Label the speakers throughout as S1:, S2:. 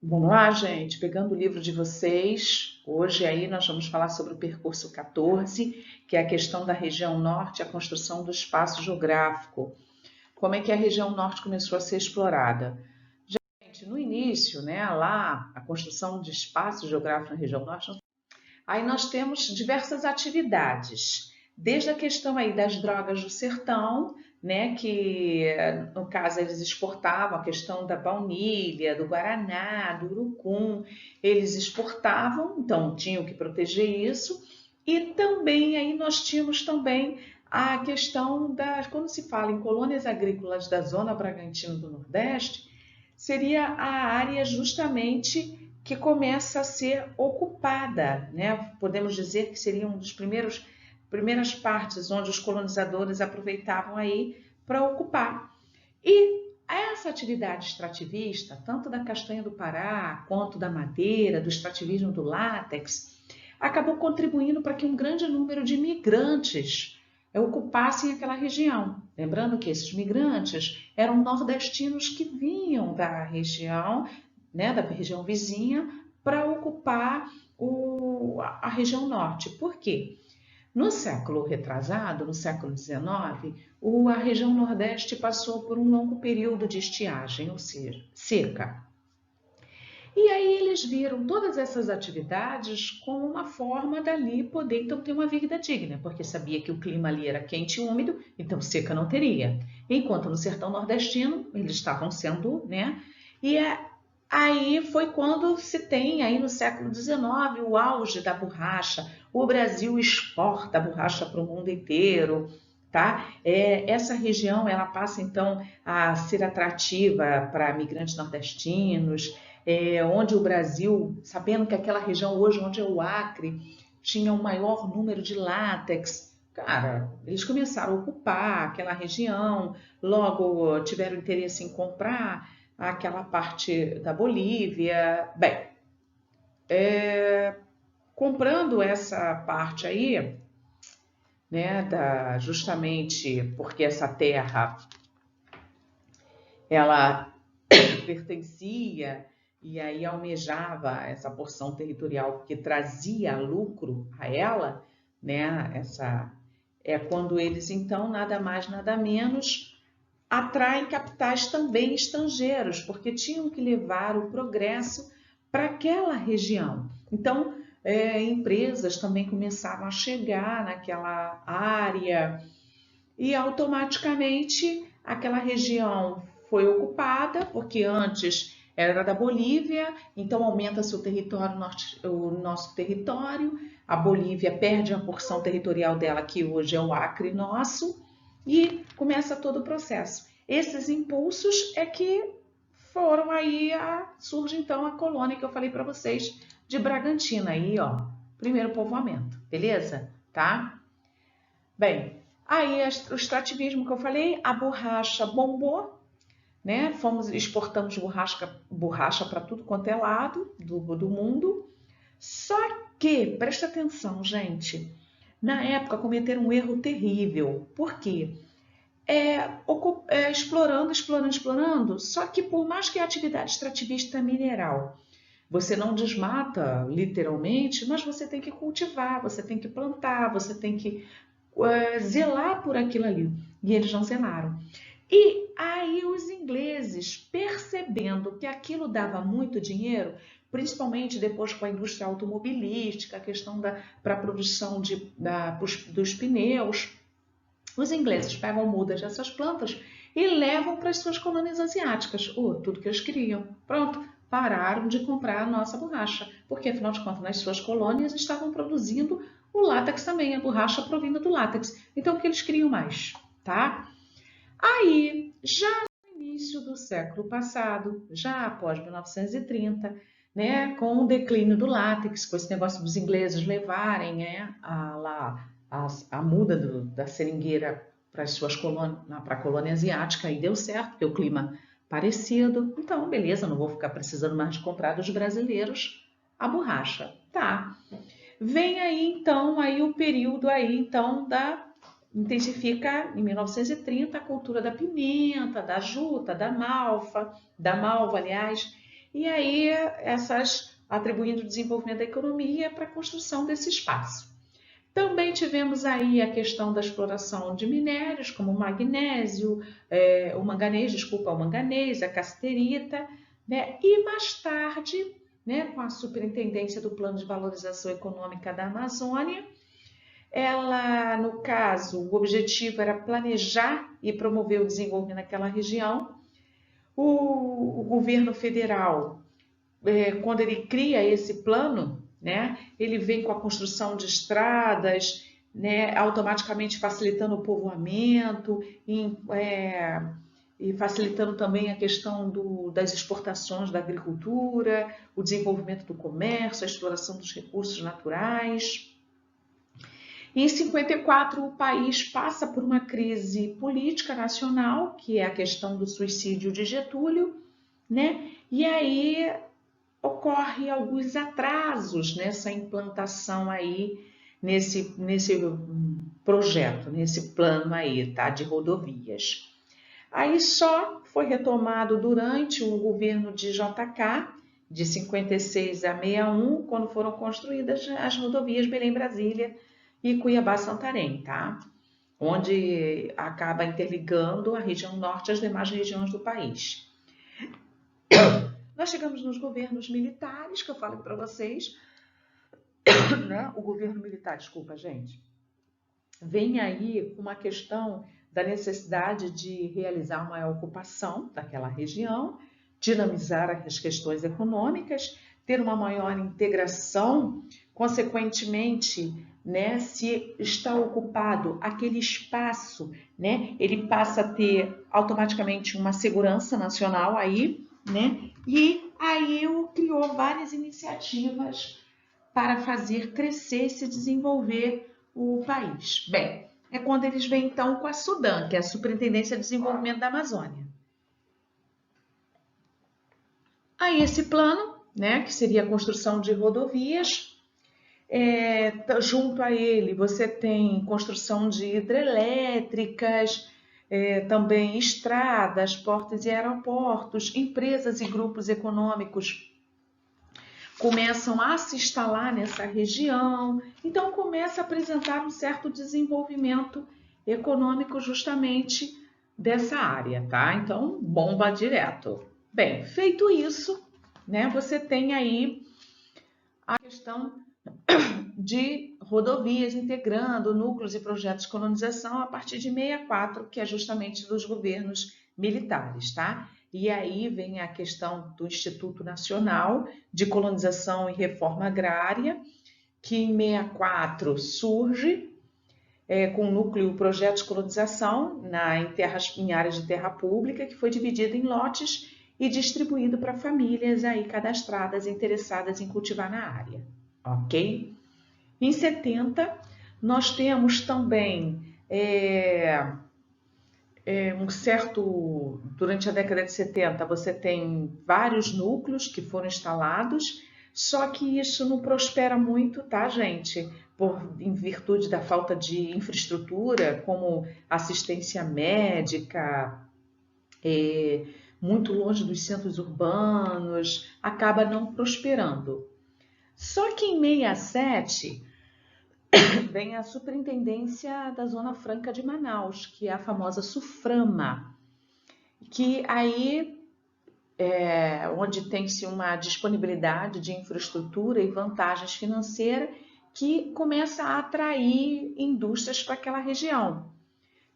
S1: Vamos lá, gente, pegando o livro de vocês, hoje aí nós vamos falar sobre o percurso 14, que é a questão da região norte, a construção do espaço geográfico. Como é que a região norte começou a ser explorada? Gente, no início, né, lá, a construção de espaço geográfico na região norte, aí nós temos diversas atividades, desde a questão aí das drogas do sertão, né, que no caso eles exportavam a questão da baunilha, do guaraná, do urucum, eles exportavam, então tinham que proteger isso. E também aí nós tínhamos também a questão das, quando se fala em colônias agrícolas da zona Bragantina do Nordeste, seria a área justamente que começa a ser ocupada, né? Podemos dizer que seria um dos primeiras partes onde os colonizadores aproveitavam aí para ocupar. E essa atividade extrativista, tanto da castanha do Pará quanto da madeira, do extrativismo do látex, acabou contribuindo para que um grande número de migrantes ocupassem aquela região. Lembrando que esses migrantes eram nordestinos que vinham da região, né, da região vizinha, para ocupar a região norte. Por quê? No século retrasado, no século XIX, a região Nordeste passou por um longo período de estiagem, ou seja, seca. E aí eles viram todas essas atividades como uma forma dali poder então ter uma vida digna, porque sabia que o clima ali era quente e úmido, então seca não teria. Enquanto no sertão nordestino eles estavam sendo, né? E aí foi quando se tem aí no século XIX o auge da borracha. O Brasil exporta a borracha para o mundo inteiro. Tá? Essa região ela passa então a ser atrativa para migrantes nordestinos, onde o Brasil, sabendo que aquela região hoje, onde é o Acre, tinha um maior número de látex, cara, eles começaram a ocupar aquela região, logo tiveram interesse em comprar aquela parte da Bolívia. Bem, comprando essa parte aí, né, justamente porque essa terra ela pertencia e aí almejava essa porção territorial que trazia lucro a ela, né? Essa é quando eles então nada mais nada menos atraem capitais também estrangeiros, porque tinham que levar o progresso para aquela região. Então, empresas também começaram a chegar naquela área e automaticamente aquela região foi ocupada, porque antes era da Bolívia, então aumenta-se o território, o nosso território, a Bolívia perde a porção territorial dela, que hoje é o Acre nosso, e começa todo o processo. Esses impulsos é que foram aí, surge então a colônia que eu falei para vocês, de Bragantina, aí ó, primeiro povoamento, beleza? Tá? Bem, aí o extrativismo que eu falei, a borracha bombou, né? Exportamos borracha para tudo quanto é lado do mundo. Só que, presta atenção, gente, na época cometeram um erro terrível. Por quê? Explorando, só que por mais que a atividade extrativista mineral, você não desmata literalmente, mas você tem que cultivar, você tem que plantar, você tem que zelar por aquilo ali. E eles não zelaram. E aí os ingleses, percebendo que aquilo dava muito dinheiro, principalmente depois com a indústria automobilística, a questão para a produção dos pneus, os ingleses pegam mudas dessas plantas e levam para as suas colônias asiáticas, tudo que eles queriam. Pronto, pararam de comprar a nossa borracha, porque afinal de contas nas suas colônias estavam produzindo o látex também, a borracha provinda do látex. Então o que eles queriam mais, tá? Aí, já no início do século passado, já após 1930, né, com o declínio do látex, com esse negócio dos ingleses levarem, né, a muda da seringueira para as suas colônias, para a colônia asiática, e deu certo, porque o clima parecido. Então, beleza, não vou ficar precisando mais de comprar dos brasileiros a borracha. Tá. Vem aí então aí o período aí então da intensifica em 1930 a cultura da pimenta, da juta, da malva, aliás, e aí atribuindo o desenvolvimento da economia para a construção desse espaço. Também tivemos aí a questão da exploração de minérios, como o magnésio, o manganês, a cassiterita, né? E mais tarde, né, com a superintendência do Plano de Valorização Econômica da Amazônia, ela, no caso, o objetivo era planejar e promover o desenvolvimento naquela região. O governo federal, quando ele cria esse plano, né, ele vem com a construção de estradas, né, automaticamente facilitando o povoamento e facilitando também a questão das exportações da agricultura, o desenvolvimento do comércio, a exploração dos recursos naturais. Em 54, o país passa por uma crise política nacional, que é a questão do suicídio de Getúlio, né? E aí ocorre alguns atrasos nessa implantação aí, nesse projeto, nesse plano aí, tá, de rodovias. Aí só foi retomado durante o governo de JK, de 56 a 61, quando foram construídas as rodovias Belém-Brasília e Cuiabá-Santarém, tá? Onde acaba interligando a região norte às demais regiões do país. Nós chegamos nos governos militares, que eu falei para vocês, né? O governo militar, desculpa, gente, vem aí uma questão da necessidade de realizar uma ocupação daquela região, dinamizar as questões econômicas, ter uma maior integração, consequentemente, né, se está ocupado aquele espaço, né, ele passa a ter automaticamente uma segurança nacional aí, né, e aí criou várias iniciativas para fazer crescer e se desenvolver o país. Bem, é quando eles vêm então com a SUDAM, que é a Superintendência de Desenvolvimento da Amazônia. Aí esse plano, né, que seria a construção de rodovias, junto a ele você tem construção de hidrelétricas, também estradas, portos e aeroportos, empresas e grupos econômicos começam a se instalar nessa região, então começa a apresentar um certo desenvolvimento econômico justamente dessa área, tá? Então, bomba direto. Bem, feito isso, né, você tem aí a questão de rodovias integrando núcleos e projetos de colonização a partir de 64, que é justamente dos governos militares, tá? E aí vem a questão do Instituto Nacional de Colonização e Reforma Agrária, que em 64 surge com o núcleo Projeto de Colonização em áreas de terra pública, que foi dividido em lotes e distribuído para famílias aí cadastradas interessadas em cultivar na área, ok? Em 70, nós temos também durante a década de 70, você tem vários núcleos que foram instalados, só que isso não prospera muito, tá, gente? Em virtude da falta de infraestrutura, como assistência médica, muito longe dos centros urbanos, acaba não prosperando. Só que em 67 vem a Superintendência da Zona Franca de Manaus, que é a famosa SUFRAMA, que aí onde tem-se uma disponibilidade de infraestrutura e vantagens financeiras que começa a atrair indústrias para aquela região,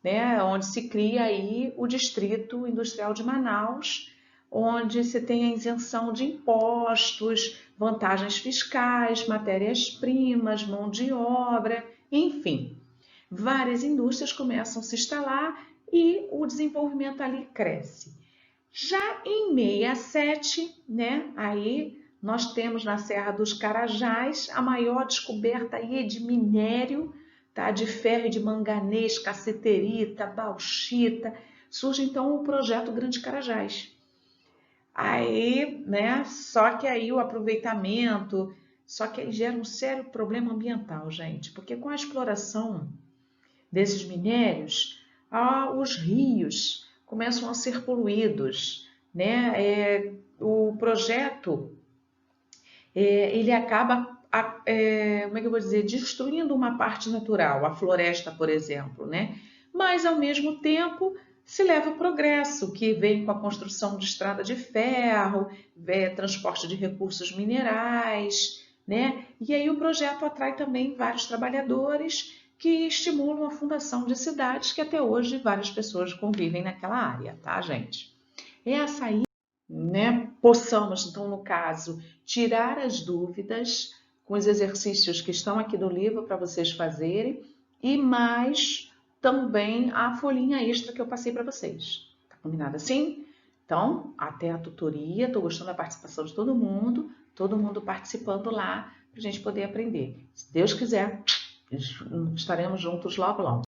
S1: né? Onde se cria aí o Distrito Industrial de Manaus, onde se tem a isenção de impostos, vantagens fiscais, matérias-primas, mão de obra, enfim. Várias indústrias começam a se instalar e o desenvolvimento ali cresce. Já em 67, né, aí nós temos na Serra dos Carajás a maior descoberta aí de minério, tá, de ferro e de manganês, cassiterita, bauxita. Surge então o projeto Grande Carajás. Aí, né, só que aí o aproveitamento, só que aí gera um sério problema ambiental, gente, porque com a exploração desses minérios, os rios começam a ser poluídos, né? o projeto ele acaba, como é que eu vou dizer, destruindo uma parte natural, a floresta, por exemplo, né? Mas, ao mesmo tempo, se leva o progresso, que vem com a construção de estrada de ferro, transporte de recursos minerais, né? E aí o projeto atrai também vários trabalhadores que estimulam a fundação de cidades que até hoje várias pessoas convivem naquela área, tá, gente? Essa aí, né, possamos, então, no caso, tirar as dúvidas com os exercícios que estão aqui no livro para vocês fazerem e mais também a folhinha extra que eu passei para vocês. Tá combinado assim? Então, até a tutoria. Estou gostando da participação de todo mundo participando lá para a gente poder aprender. Se Deus quiser, estaremos juntos logo, logo.